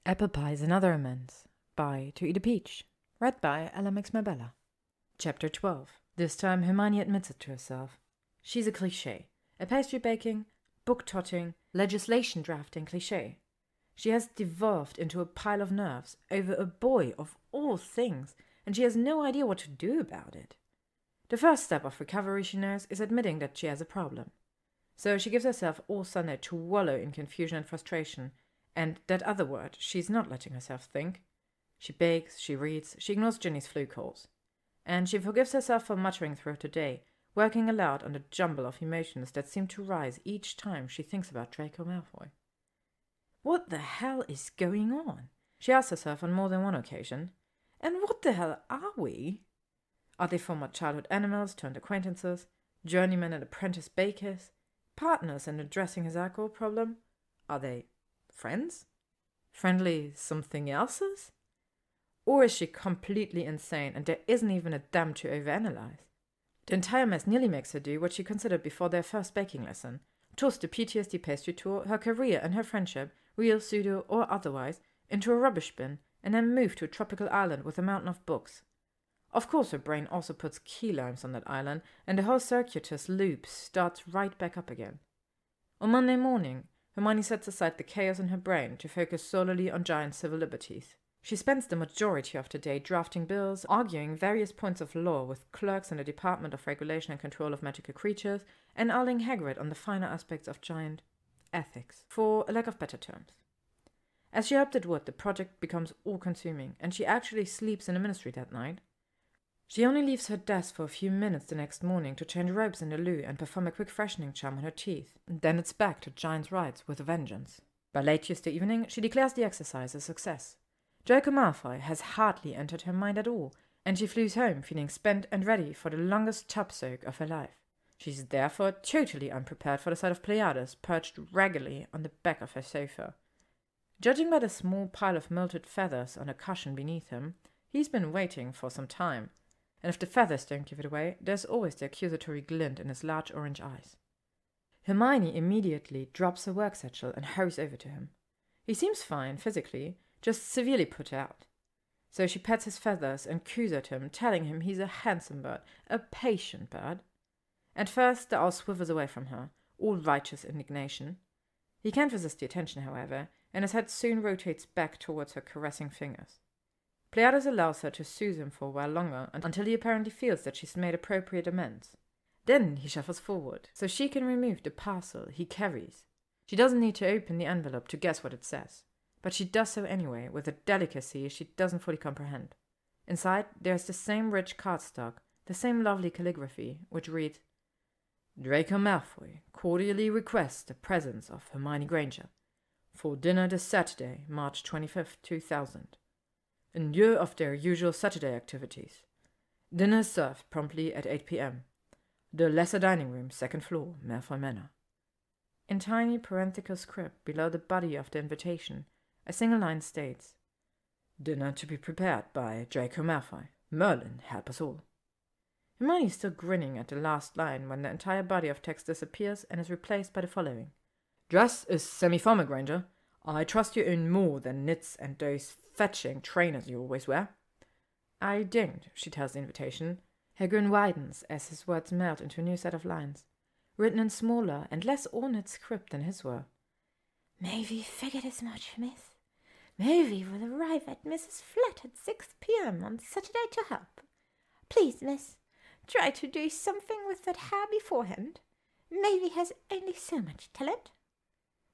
Apple Pies and Other Amends by ToEatAPeach. Read by Ella Mabella. Chapter 12. This time Hermione admits it to herself. She's a cliché. A pastry baking, book-totting, legislation drafting cliché. She has devolved into a pile of nerves over a boy of all things, and she has no idea what to do about it. The first step of recovery, she knows, is admitting that she has a problem. So she gives herself all Sunday to wallow in confusion and frustration, and that other word she's not letting herself think. She bakes, she reads, she ignores Ginny's flu calls. And she forgives herself for muttering throughout the day, working aloud on the jumble of emotions that seem to rise each time she thinks about Draco Malfoy. What the hell is going on? She asks herself on more than one occasion. And what the hell are we? Are they former childhood animals turned acquaintances, journeymen and apprentice bakers, partners in addressing his alcohol problem? Are they friends? Friendly something else's? Or is she completely insane and there isn't even a damn to overanalyze? The entire mess nearly makes her do what she considered before their first baking lesson. Toss the PTSD pastry tour, her career and her friendship, real, pseudo or otherwise, into a rubbish bin and then move to a tropical island with a mountain of books. Of course her brain also puts key limes on that island and the whole circuitous loop starts right back up again. On Monday morning, Hermione sets aside the chaos in her brain to focus solely on giant civil liberties. She spends the majority of the day drafting bills, arguing various points of law with clerks in the Department of Regulation and Control of Magical Creatures, and ailing Hagrid on the finer aspects of giant ethics, for a lack of better terms. As she hoped it would, the project becomes all-consuming, and she actually sleeps in the ministry that night. She only leaves her desk for a few minutes the next morning to change robes in the loo and perform a quick freshening charm on her teeth. Then it's back to giant's rides with a vengeance. By late Tuesday evening, she declares the exercise a success. Draco Malfoy has hardly entered her mind at all, and she flees home feeling spent and ready for the longest tub soak of her life. She's therefore totally unprepared for the sight of Pleiades perched raggedly on the back of her sofa. Judging by the small pile of melted feathers on a cushion beneath him, he's been waiting for some time. And if the feathers don't give it away, there's always the accusatory glint in his large orange eyes. Hermione immediately drops her work satchel and hurries over to him. He seems fine physically, just severely put out. So she pets his feathers and coos at him, telling him he's a handsome bird, a patient bird. At first the owl swivels away from her, all righteous indignation. He can't resist the attention, however, and his head soon rotates back towards her caressing fingers. Pleiades allows her to soothe him for a while longer, until he apparently feels that she's made appropriate amends. Then he shuffles forward, so she can remove the parcel he carries. She doesn't need to open the envelope to guess what it says, but she does so anyway, with a delicacy she doesn't fully comprehend. Inside, there's the same rich cardstock, the same lovely calligraphy, which reads, Draco Malfoy cordially requests the presence of Hermione Granger for dinner this Saturday, March 25th, 2000. In lieu of their usual Saturday activities. Dinner is served promptly at 8 p.m. The lesser dining room, second floor, Malfoy Manor. In tiny parenthetical script below the body of the invitation, a single line states, Dinner to be prepared by Draco Malfoy. Merlin, help us all. Hermione is still grinning at the last line when the entire body of text disappears and is replaced by the following. Dress is semi-formal, Granger. I trust you own more than knits and those fetching trainers you always wear. I don't, she tells the invitation. Her grin widens as his words melt into a new set of lines, written in smaller and less ornate script than his were. Maybe figured as much, miss. Maybe will arrive at Mrs. Flat at 6 p.m. on Saturday to help. Please, miss, try to do something with that hair beforehand. Maybe has only so much talent.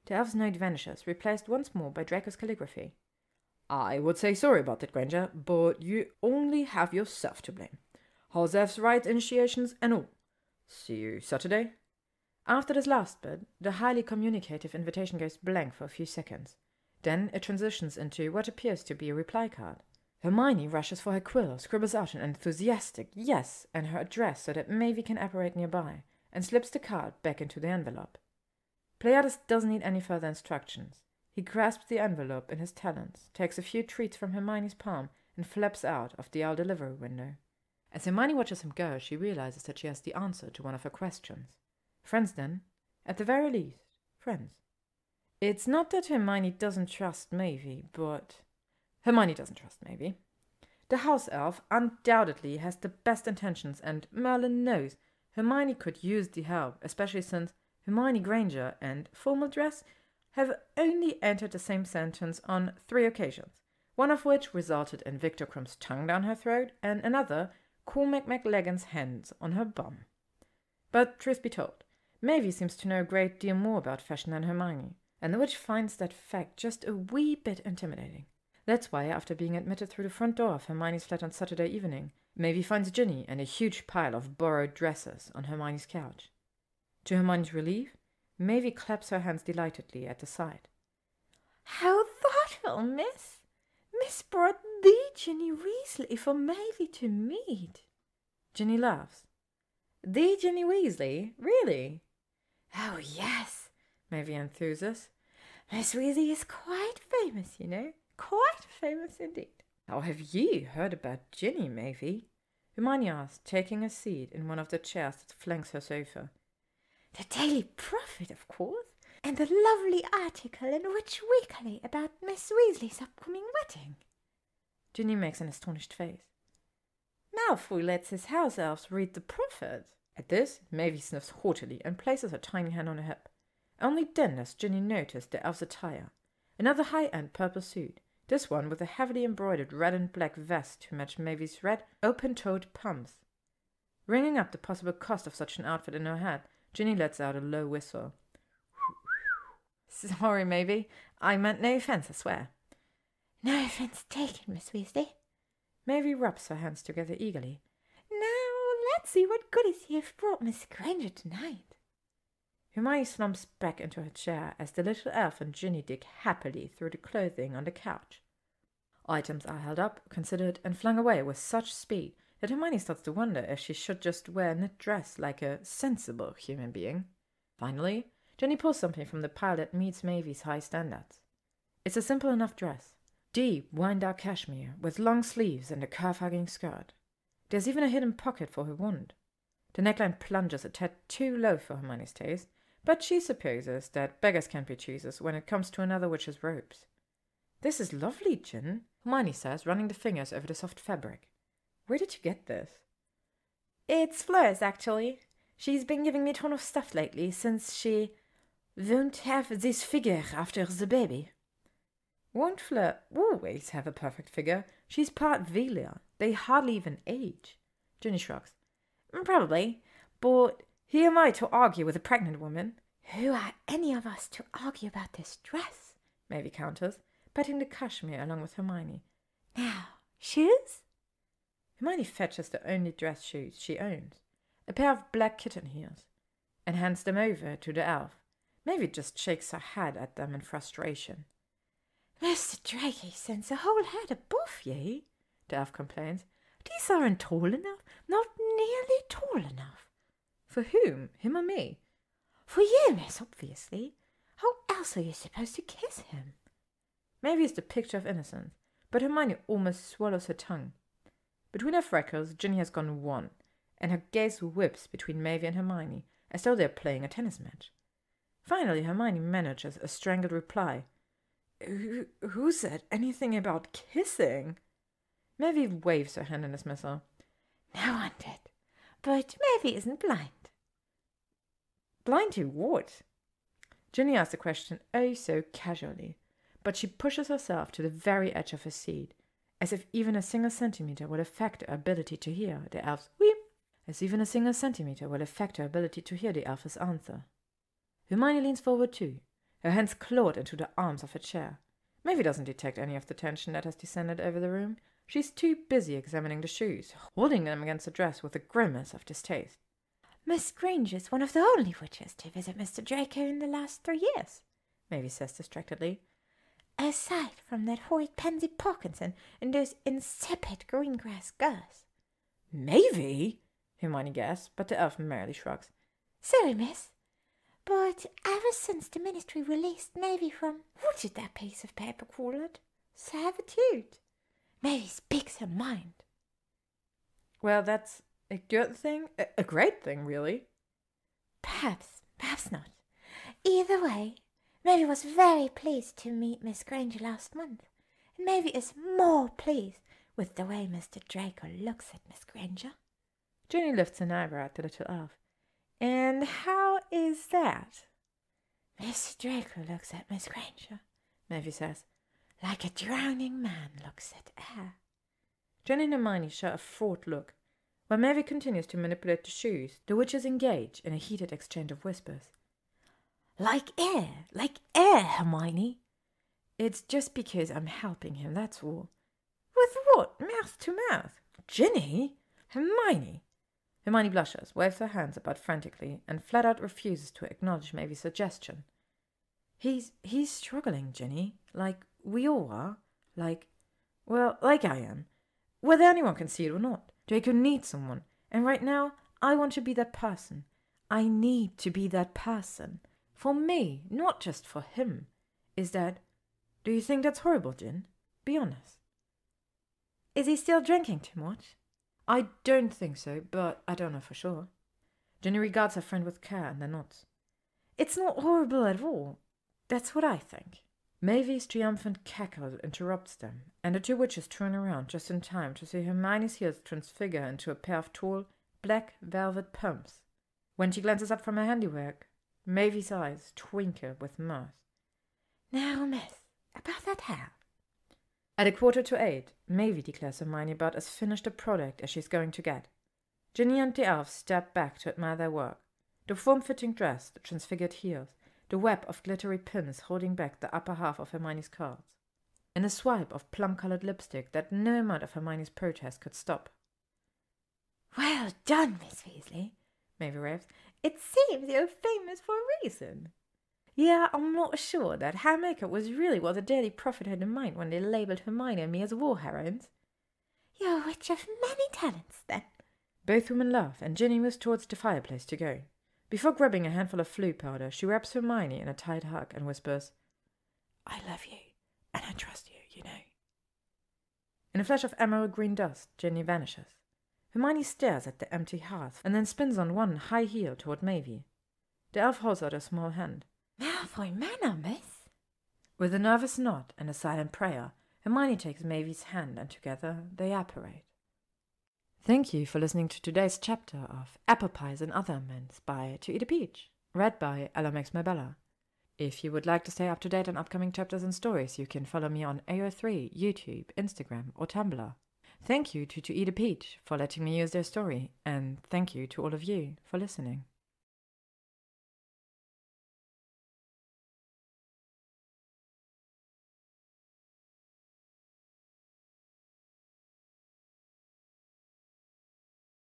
The elf's note vanishes, replaced once more by Draco's calligraphy. I would say sorry about that, Granger, but you only have yourself to blame. House elves rite initiations and all. See you Saturday? After this last bit, the highly communicative invitation goes blank for a few seconds. Then it transitions into what appears to be a reply card. Hermione rushes for her quill, scribbles out an enthusiastic yes and her address so that Maeve can apparate nearby, and slips the card back into the envelope. Pleiades doesn't need any further instructions. He grasps the envelope in his talons, takes a few treats from Hermione's palm, and flaps out of the owl delivery window. As Hermione watches him go, she realizes that she has the answer to one of her questions. Friends, then? At the very least, friends. It's not that Hermione doesn't trust Mavie, but... Hermione doesn't trust Mavie. The house elf undoubtedly has the best intentions, and Merlin knows Hermione could use the help, especially since Hermione Granger and formal dress have only entered the same sentence on 3 occasions, one of which resulted in Victor Crum's tongue down her throat, and another, Cormac McLagan's hands on her bum. But truth be told, Mavie seems to know a great deal more about fashion than Hermione, and the witch finds that fact just a wee bit intimidating. That's why, after being admitted through the front door of Hermione's flat on Saturday evening, Mavie finds Ginny and a huge pile of borrowed dresses on Hermione's couch. To Hermione's relief, Mavie claps her hands delightedly at the sight. "How thoughtful, miss! Miss brought the Ginny Weasley for Mavie to meet." Ginny laughs. "The Ginny Weasley? Really?" "Oh, yes," Mavie enthuses. "Miss Weasley is quite famous, you know. Quite famous indeed." "How have you heard about Ginny, Mavie?" Hermione asked, taking a seat in one of the chairs that flanks her sofa. "The Daily Prophet, of course, and the lovely article in Witch Weekly about Miss Weasley's upcoming wedding." Ginny makes an astonished face. "Malfoy lets his house elves read the Prophet." At this, Mavie sniffs haughtily and places her tiny hand on her hip. Only then does Ginny notice the elf's attire. Another high-end purple suit, this one with a heavily embroidered red and black vest to match Mavie's red, open-toed pumps. Ringing up the possible cost of such an outfit in her head, Ginny lets out a low whistle. "Sorry, Mavie. I meant no offence, I swear." "No offence taken, Miss Weasley." Mavie rubs her hands together eagerly. "Now, let's see what goodies you've brought Miss Granger tonight." Hermione slumps back into her chair as the little elf and Ginny dig happily through the clothing on the couch. Items are held up, considered, and flung away with such speed that Hermione starts to wonder if she should just wear a knit dress like a sensible human being. Finally, Ginny pulls something from the pile that meets Mavie's high standards. It's a simple enough dress. Deep, wine-dark cashmere, with long sleeves and a curve-hugging skirt. There's even a hidden pocket for her wand. The neckline plunges a tad too low for Hermione's taste, but she supposes that beggars can't be choosers when it comes to another witch's robes. "This is lovely, Gin," Hermione says, running the fingers over the soft fabric. "Where did you get this?" "It's Fleur's, actually. She's been giving me a ton of stuff lately, since she won't have this figure after the baby." "Won't Fleur always have a perfect figure? She's part Velia. They hardly even age." Ginny shrugs. "Probably, but who am I to argue with a pregnant woman?" "Who are any of us to argue about this dress?" Mavie counters, patting the cashmere along with Hermione. "Now, shoes?" Hermione fetches the only dress shoes she owns, a pair of black kitten heels, and hands them over to the elf. Mavie just shakes her head at them in frustration. "Mr. Draco sends a whole head above you," the elf complains. "These aren't tall enough, not nearly tall enough." "For whom? Him or me?" "For you, miss, obviously. How else are you supposed to kiss him?" Mavie is the picture of innocence, but Hermione almost swallows her tongue. Between her freckles, Ginny has gone one, and her gaze whips between Mavie and Hermione, as though they are playing a tennis match. Finally, Hermione manages a strangled reply. Who said anything about kissing?" Mavie waves her hand in dismissal. "No one did, but Mavie isn't blind." "Blind to what?" Ginny asks the question oh so casually, but she pushes herself to the very edge of her seat, as if even a single centimeter will affect her ability to hear the elf's answer. Hermione leans forward too, her hands clawed into the arms of her chair. Mavie doesn't detect any of the tension that has descended over the room. She's too busy examining the shoes, holding them against the dress with a grimace of distaste. "Miss Granger's one of the only witches to visit Mr. Draco in the last 3 years," Mavie says distractedly. "Aside from that horrid Pansy Parkinson and those insipid Greengrass girls." "Mavie?" Hermione gasps, but the elf merely shrugs. "Sorry, miss. But ever since the Ministry released Mavie from, what did that piece of paper call it? Servitude. Mavie speaks her mind." "Well, that's a good thing? A great thing, really." Perhaps not. Either way, Mavy was very pleased to meet Miss Granger last month, and Mavy is more pleased with the way Mr. Draco looks at Miss Granger. Ginny lifts an eyebrow at the little elf. And how is that? Mr. Draco looks at Miss Granger, Mavy says, like a drowning man looks at air. Ginny and Hermione share a fraught look. While Mavy continues to manipulate the shoes, the witches engage in a heated exchange of whispers. Like air, Hermione. It's just because I'm helping him, that's all. With what? Mouth to mouth? Ginny? Hermione? Hermione blushes, waves her hands about frantically, and flat out refuses to acknowledge Mavy's suggestion. He's struggling, Ginny. Like we all are. Like I am. Whether anyone can see it or not. Draco needs someone, and right now, I want to be that person. I need to be that person. For me, not just for him. Do you think that's horrible, Gin? Be honest. Is he still drinking too much? I don't think so, but I don't know for sure. Ginny regards her friend with care and then nods. It's not horrible at all. That's what I think. Mavy's triumphant cackle interrupts them, and the two witches turn around just in time to see Hermione's heels transfigure into a pair of tall, black velvet pumps. When she glances up from her handiwork, Mavy's eyes twinkle with mirth. Now, miss, about that hair. At 7:45, Mavy declares Hermione about as finished a product as she's going to get. Ginny and the elves step back to admire their work. The form-fitting dress, the transfigured heels, the web of glittery pins holding back the upper half of Hermione's curls, and a swipe of plum-colored lipstick that no amount of Hermione's protest could stop. Well done, Miss Weasley, Mavy raves. It seems you're famous for a reason. Yeah, I'm not sure that hair makeup was really what the Daily Prophet had in mind when they labelled Hermione and me as war heroines. You're a witch of many talents, then. Both women laugh, and Ginny moves towards the fireplace to go. Before grabbing a handful of flue powder, she wraps Hermione in a tight hug and whispers, I love you, and I trust you, you know. In a flash of emerald green dust, Ginny vanishes. Hermione stares at the empty hearth, and then spins on one high heel toward Mavy. The elf holds out a small hand. Malfoy manner, miss. With a nervous nod and a silent prayer, Hermione takes Mavy's hand, and together they apparate. Thank you for listening to today's chapter of Apple Pies and Other Amends by ToEatAPeach, read by LMXMabella. If you would like to stay up to date on upcoming chapters and stories, you can follow me on AO3, YouTube, Instagram, or Tumblr. Thank you to ToEatAPeach for letting me use their story, and thank you to all of you for listening.